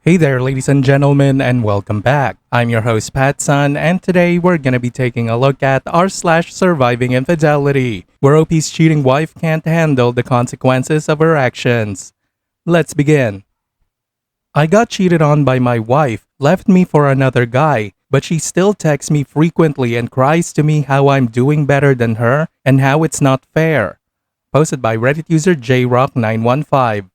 Hey there, ladies and gentlemen, and welcome back. I'm your host, PattSun, and today we're gonna be taking a look at r/surviving infidelity, where OP's cheating wife can't handle the consequences of her actions. Let's begin. I got cheated on by my wife, left me for another guy, but she still texts me frequently and cries to me how I'm doing better than her and how it's not fair. Posted by Reddit user JRock915.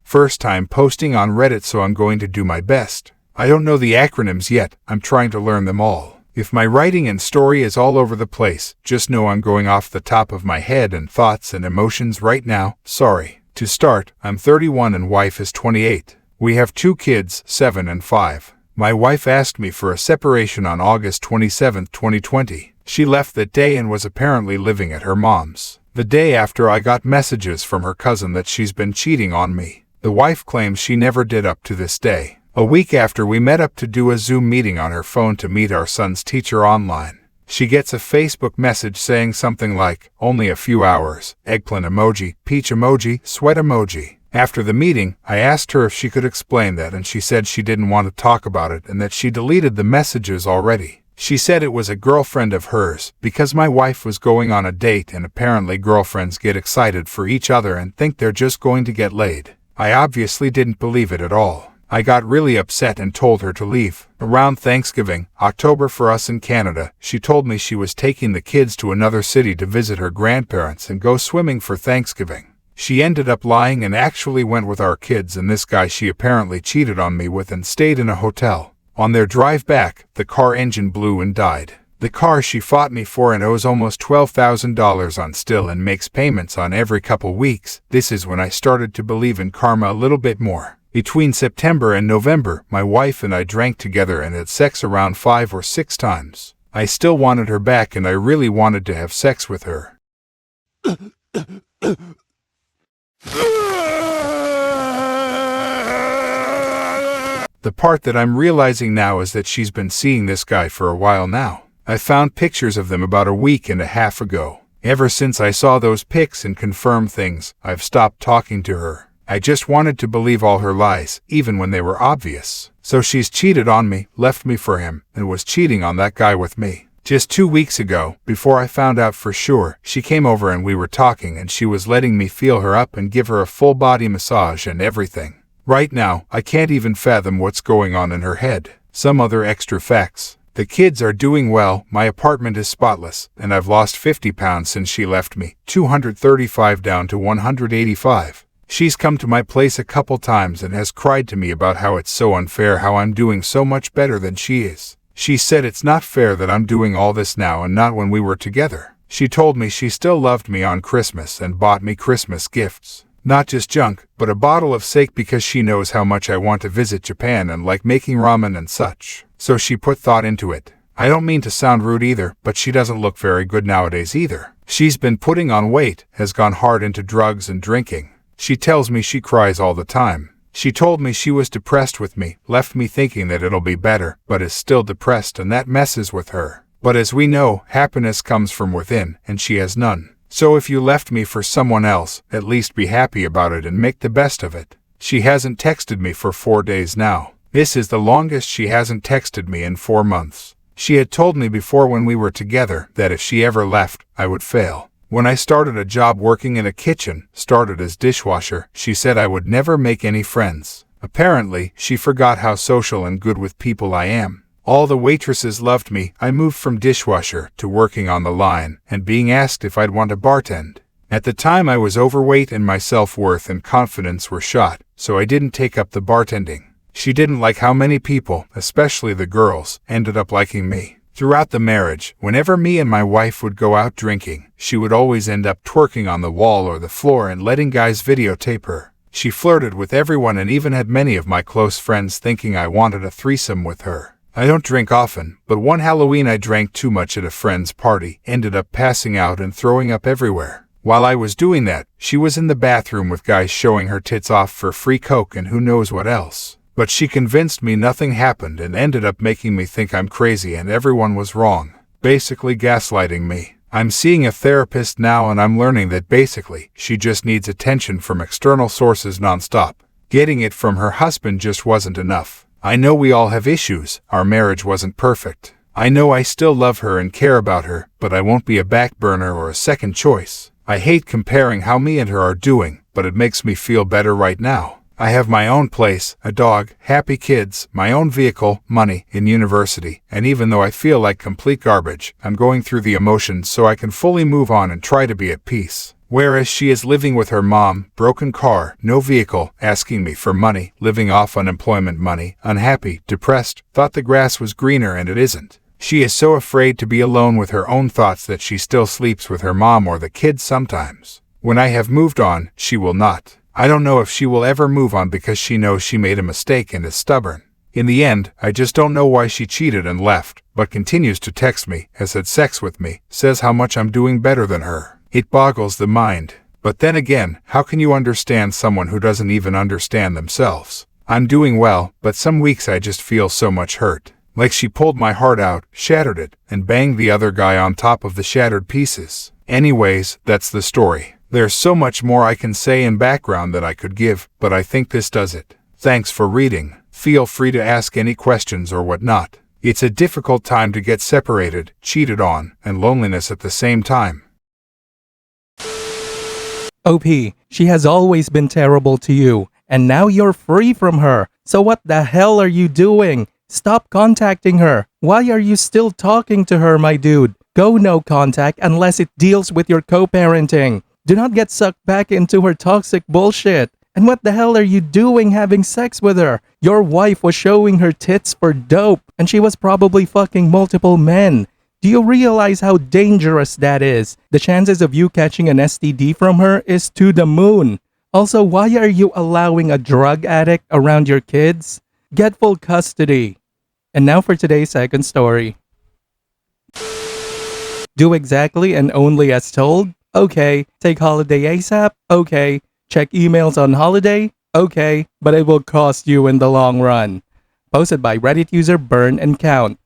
First time posting on Reddit, so I'm going to do my best. I don't know the acronyms yet, I'm trying to learn them all. If my writing and story is all over the place, just know I'm going off the top of my head and thoughts and emotions right now, sorry. To start, I'm 31 and wife is 28. We have 2 kids, 7 and 5. My wife asked me for a separation on August 27, 2020. She left that day and was apparently living at her mom's. The day after, I got messages from her cousin that she's been cheating on me. The wife claims she never did up to this day. A week after, we met up to do a Zoom meeting on her phone to meet our son's teacher online. She gets a Facebook message saying something like, "Only a few hours, eggplant emoji, peach emoji, sweat emoji." After the meeting, I asked her if she could explain that, and she said she didn't want to talk about it and that she deleted the messages already. She said it was a girlfriend of hers, because my wife was going on a date, and apparently girlfriends get excited for each other and think they're just going to get laid. I obviously didn't believe it at all. I got really upset and told her to leave. Around Thanksgiving, October for us in Canada, she told me she was taking the kids to another city to visit her grandparents and go swimming for Thanksgiving. She ended up lying and actually went with our kids and this guy she apparently cheated on me with and stayed in a hotel. On their drive back, the car engine blew and died. The car she fought me for and owes almost $12,000 on still and makes payments on every couple weeks. This is when I started to believe in karma a little bit more. Between September and November, my wife and I drank together and had sex around 5 or 6 times. I still wanted her back and I really wanted to have sex with her. The part that I'm realizing now is that she's been seeing this guy for a while now. I found pictures of them about a week and a half ago. Ever since I saw those pics and confirmed things, I've stopped talking to her. I just wanted to believe all her lies, even when they were obvious. So she's cheated on me, left me for him, and was cheating on that guy with me. Just 2 weeks ago, before I found out for sure, she came over and we were talking and she was letting me feel her up and give her a full body massage and everything. Right now, I can't even fathom what's going on in her head. Some other extra facts. The kids are doing well, my apartment is spotless, and I've lost 50 pounds since she left me, 235 down to 185. She's come to my place a couple times and has cried to me about how it's so unfair how I'm doing so much better than she is. She said it's not fair that I'm doing all this now and not when we were together. She told me she still loved me on Christmas and bought me Christmas gifts. Not just junk, but a bottle of sake because she knows how much I want to visit Japan and like making ramen and such. So she put thought into it. I don't mean to sound rude either, but she doesn't look very good nowadays either. She's been putting on weight, has gone hard into drugs and drinking. She tells me she cries all the time. She told me she was depressed with me, left me thinking that it'll be better, but is still depressed and that messes with her. But as we know, happiness comes from within, and she has none. So if you left me for someone else, at least be happy about it and make the best of it. She hasn't texted me for 4 days now. This is the longest she hasn't texted me in 4 months. She had told me before when we were together that if she ever left, I would fail. When I started a job working in a kitchen, started as dishwasher, she said I would never make any friends. Apparently, she forgot how social and good with people I am. All the waitresses loved me. I moved from dishwasher to working on the line and being asked if I'd want to bartend. At the time I was overweight and my self-worth and confidence were shot, so I didn't take up the bartending. She didn't like how many people, especially the girls, ended up liking me. Throughout the marriage, whenever me and my wife would go out drinking, she would always end up twerking on the wall or the floor and letting guys videotape her. She flirted with everyone and even had many of my close friends thinking I wanted a threesome with her. I don't drink often, but one Halloween I drank too much at a friend's party, ended up passing out and throwing up everywhere. While I was doing that, she was in the bathroom with guys showing her tits off for free coke and who knows what else. But she convinced me nothing happened and ended up making me think I'm crazy and everyone was wrong. Basically gaslighting me. I'm seeing a therapist now and I'm learning that basically, she just needs attention from external sources nonstop. Getting it from her husband just wasn't enough. I know we all have issues, our marriage wasn't perfect. I know I still love her and care about her, but I won't be a back burner or a second choice. I hate comparing how me and her are doing, but it makes me feel better right now. I have my own place, a dog, happy kids, my own vehicle, money, in university, and even though I feel like complete garbage, I'm going through the emotions so I can fully move on and try to be at peace. Whereas she is living with her mom, broken car, no vehicle, asking me for money, living off unemployment money, unhappy, depressed, thought the grass was greener and it isn't. She is so afraid to be alone with her own thoughts that she still sleeps with her mom or the kids sometimes. When I have moved on, she will not. I don't know if she will ever move on because she knows she made a mistake and is stubborn. In the end, I just don't know why she cheated and left, but continues to text me, has had sex with me, says how much I'm doing better than her. It boggles the mind. But then again, how can you understand someone who doesn't even understand themselves? I'm doing well, but some weeks I just feel so much hurt. Like she pulled my heart out, shattered it, and banged the other guy on top of the shattered pieces. Anyways, that's the story. There's so much more I can say in background that I could give, but I think this does it. Thanks for reading. Feel free to ask any questions or whatnot. It's a difficult time to get separated, cheated on, and loneliness at the same time. OP, she has always been terrible to you, and now you're free from her. So what the hell are you doing? Stop contacting her. Why are you still talking to her, my dude? Go no contact unless it deals with your co-parenting. Do not get sucked back into her toxic bullshit. And what the hell are you doing having sex with her? Your wife was showing her tits for dope, and she was probably fucking multiple men. Do you realize how dangerous that is? The chances of you catching an STD from her is to the moon. Also, why are you allowing a drug addict around your kids? Get full custody. And now for today's second story. Do exactly and only as told? Okay. Take holiday ASAP? Okay. Check emails on holiday? Okay. But it will cost you in the long run. Posted by Reddit user Burn and Count.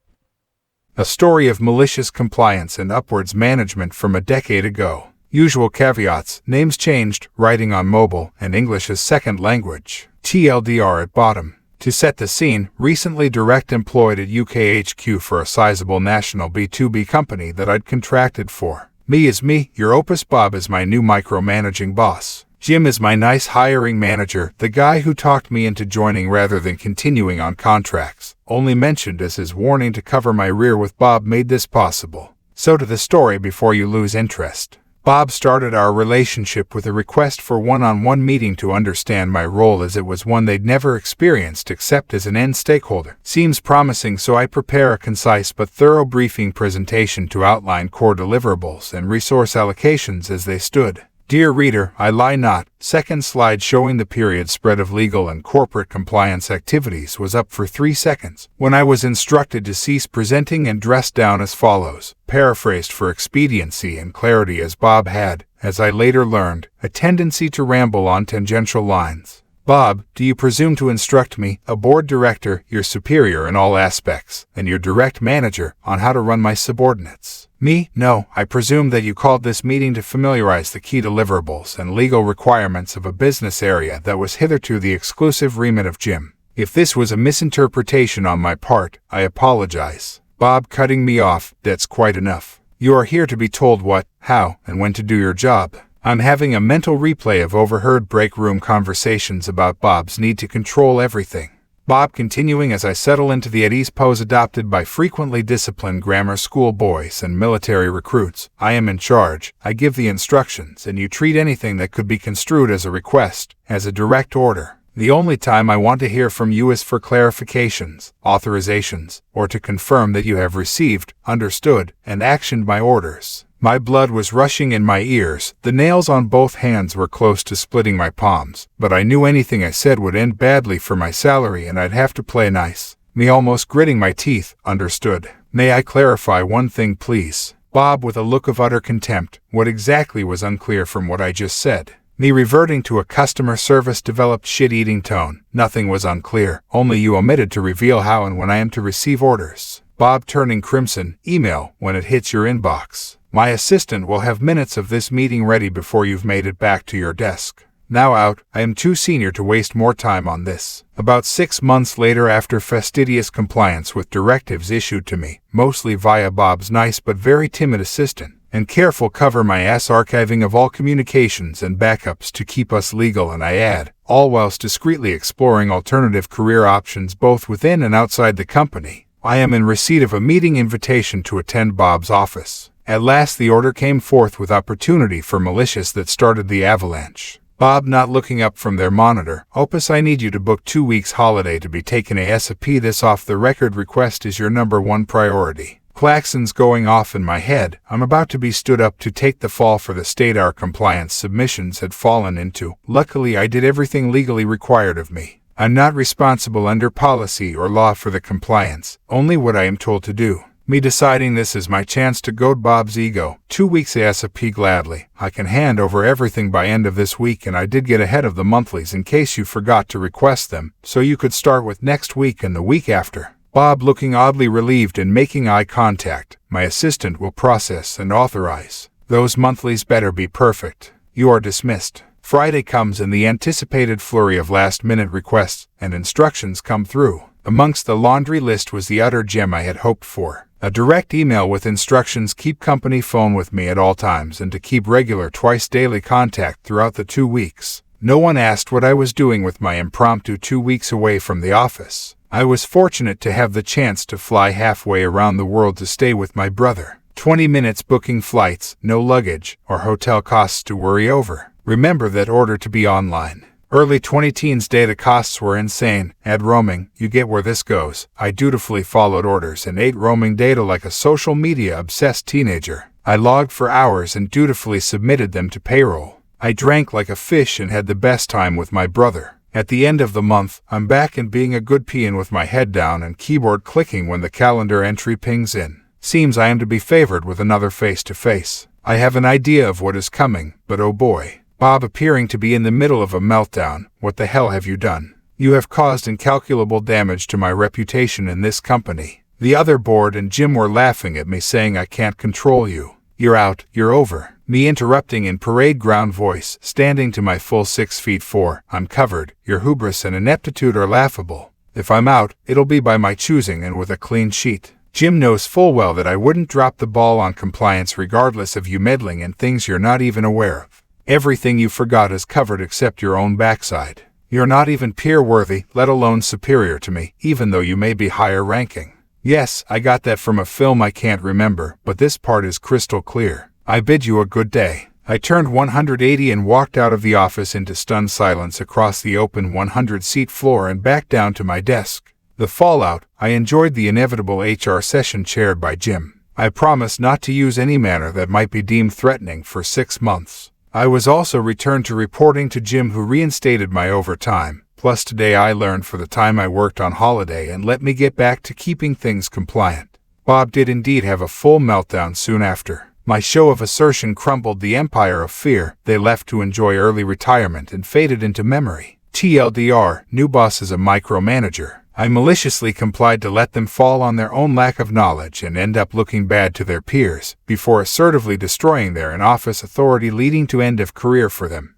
A story of malicious compliance and upwards management from a decade ago. Usual caveats, names changed, writing on mobile, and English as second language. TLDR at bottom. To set the scene, recently direct employed at UK HQ for a sizable national B2B company that I'd contracted for. Me is me, your Opus Bob is my new micromanaging boss. Jim is my nice hiring manager, the guy who talked me into joining rather than continuing on contracts. Only mentioned as his warning to cover my rear with Bob made this possible. So to the story before you lose interest. Bob started our relationship with a request for one-on-one meeting to understand my role, as it was one they'd never experienced except as an end stakeholder. Seems promising, so I prepare a concise but thorough briefing presentation to outline core deliverables and resource allocations as they stood. Dear reader, I lie not. Second slide showing the period spread of legal and corporate compliance activities was up for 3 seconds when I was instructed to cease presenting and dress down as follows, paraphrased for expediency and clarity, as Bob had, as I later learned, a tendency to ramble on tangential lines. Bob, do you presume to instruct me, a board director, your superior in all aspects, and your direct manager, on how to run my subordinates? Me? No, I presume that you called this meeting to familiarize the key deliverables and legal requirements of a business area that was hitherto the exclusive remit of Jim. If this was a misinterpretation on my part, I apologize. Bob cutting me off, that's quite enough. You are here to be told what, how, and when to do your job. I'm having a mental replay of overheard break room conversations about Bob's need to control everything. Bob continuing as I settle into the at ease pose adopted by frequently disciplined grammar school boys and military recruits. I am in charge, I give the instructions, and you treat anything that could be construed as a request, as a direct order. The only time I want to hear from you is for clarifications, authorizations, or to confirm that you have received, understood, and actioned my orders. My blood was rushing in my ears, the nails on both hands were close to splitting my palms, but I knew anything I said would end badly for my salary and I'd have to play nice. Me almost gritting my teeth, understood. May I clarify one thing please? Bob with a look of utter contempt, what exactly was unclear from what I just said? Me reverting to a customer service developed shit-eating tone. Nothing was unclear, only you omitted to reveal how and when I am to receive orders. Bob turning crimson, email, when it hits your inbox. My assistant will have minutes of this meeting ready before you've made it back to your desk. Now out, I am too senior to waste more time on this. About 6 months later, after fastidious compliance with directives issued to me, mostly via Bob's nice but very timid assistant, and careful cover my ass archiving of all communications and backups to keep us legal, and I add, all whilst discreetly exploring alternative career options both within and outside the company, I am in receipt of a meeting invitation to attend Bob's office. At last the order came forth with opportunity for Malicious that started the avalanche. Bob not looking up from their monitor. Opus, I need you to book 2 weeks holiday to be taken ASAP. This off-the-record request is your #1 priority. Klaxons going off in my head. I'm about to be stood up to take the fall for the state our compliance submissions had fallen into. Luckily, I did everything legally required of me. I'm not responsible under policy or law for the compliance, only what I am told to do. Me deciding this is my chance to goad Bob's ego. 2 weeks ASAP gladly. I can hand over everything by end of this week, and I did get ahead of the monthlies in case you forgot to request them, so you could start with next week and the week after. Bob looking oddly relieved and making eye contact. My assistant will process and authorize. Those monthlies better be perfect. You are dismissed. Friday comes and the anticipated flurry of last-minute requests and instructions come through. Amongst the laundry list was the utter gem I had hoped for. A direct email with instructions: keep company phone with me at all times and to keep regular twice daily contact throughout the 2 weeks. No one asked what I was doing with my impromptu 2 weeks away from the office. I was fortunate to have the chance to fly halfway around the world to stay with my brother. 20 minutes booking flights, no luggage or hotel costs to worry over. Remember that order to be online. Early 2010s data costs were insane. Add roaming, you get where this goes. I dutifully followed orders and ate roaming data like a social media obsessed teenager. I logged for hours and dutifully submitted them to payroll. I drank like a fish and had the best time with my brother. At the end of the month, I'm back and being a good peon with my head down and keyboard clicking when the calendar entry pings in. Seems I am to be favored with another face-to-face. I have an idea of what is coming, but oh boy. Bob appearing to be in the middle of a meltdown. What the hell have you done? You have caused incalculable damage to my reputation in this company. The other board and Jim were laughing at me saying I can't control you. You're out, you're over. Me interrupting in parade ground voice, standing to my full 6'4". I'm covered. Your hubris and ineptitude are laughable. If I'm out, it'll be by my choosing and with a clean sheet. Jim knows full well that I wouldn't drop the ball on compliance regardless of you meddling in things you're not even aware of. Everything you forgot is covered except your own backside. You're not even peer-worthy, let alone superior to me, even though you may be higher ranking. Yes, I got that from a film I can't remember, but this part is crystal clear. I bid you a good day. I turned 180 and walked out of the office into stunned silence across the open 100-seat floor and back down to my desk. The fallout, I enjoyed the inevitable HR session chaired by Jim. I promised not to use any manner that might be deemed threatening for 6 months. I was also returned to reporting to Jim, who reinstated my overtime. Plus today I learned for the time I worked on holiday and let me get back to keeping things compliant. Bob did indeed have a full meltdown soon after. My show of assertion crumbled the empire of fear. They left to enjoy early retirement and faded into memory. TLDR, new boss is a micromanager. I maliciously complied to let them fall on their own lack of knowledge and end up looking bad to their peers, before assertively destroying their in-office authority, leading to end of career for them.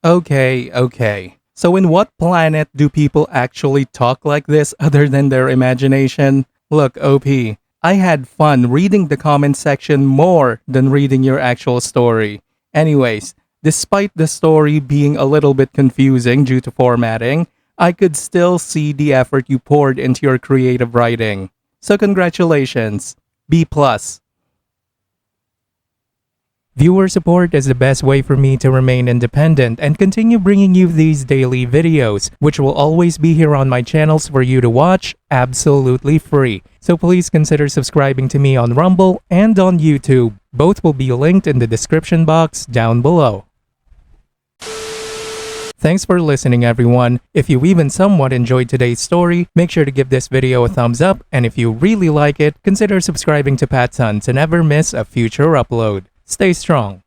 Okay. So in what planet do people actually talk like this other than their imagination? Look, OP, I had fun reading the comment section more than reading your actual story. Anyways, despite the story being a little bit confusing due to formatting, I could still see the effort you poured into your creative writing. So congratulations. B+. Viewer support is the best way for me to remain independent and continue bringing you these daily videos, which will always be here on my channels for you to watch absolutely free. So please consider subscribing to me on Rumble and on YouTube. Both will be linked in the description box down below. Thanks for listening, everyone. If you even somewhat enjoyed today's story, make sure to give this video a thumbs up, and if you really like it, consider subscribing to PattSun to never miss a future upload. Stay strong.